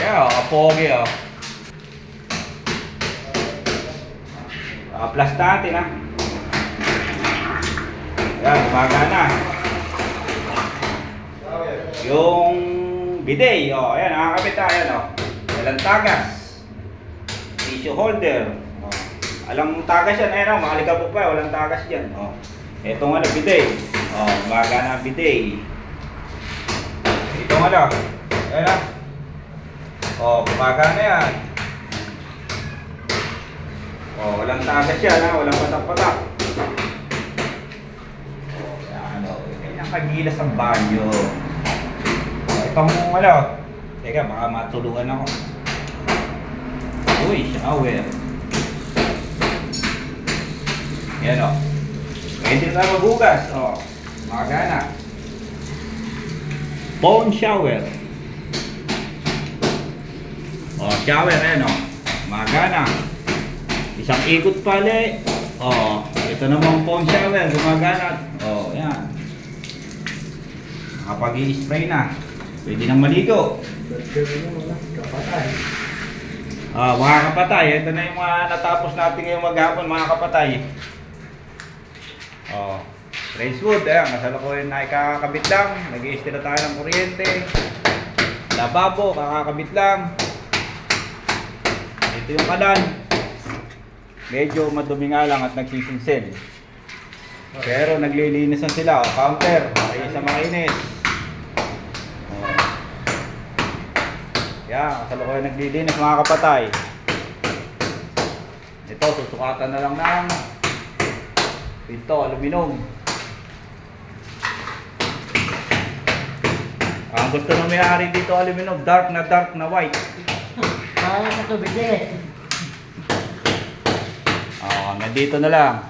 Ayan, kapogi oh. Plus natin ha. Ayan, gumagana. Yung bidet, oh, ayan, nakakabit na, ayan oh. Walang tagas. Tissue holder. Oh. Alam mong tagas yan, ayan oh, makaligabog pa, walang tagas dyan. Oh. Itong ano, bidet. Oh, gumagana ang bidet. Itong ano, ayan oh. Oh, gumagana yan. Oh, walang tagas yan ha, walang patak-patak. Oh, yan o, yan ang kagilas ng banyo. Oh, itong ano, teka baka matulungan ako. Uy, shower. Yan o. Pwede na maghugas. O, magana. Phone shower. O, shower yan o. Magana. Isang ikot pala. O, ito namang phone shower. Gumagana. O, yan. Nakapag-i-spray na. Pwede nang maligo. Mga kapatay, ito na yung mga natapos natin ngayong maghapon, mga kapatay. Trace wood, ayan, kasalukuyan na ikakabit lang. Nag-i-stay na tayo ng kuryente. Lababo, kakakabit lang. Ito yung kalan. Medyo madumi nga lang at nagsisinsel. Pero naglilinis na sila, counter, ay sa makinis. Yan, kasalukuyan naglilinis mga kapatay. Ito, susukatan na lang ng pinto, aluminum. Ang gusto ng may-ari dito, aluminum, dark na white. Para sa tubig eh. Nandito na lang.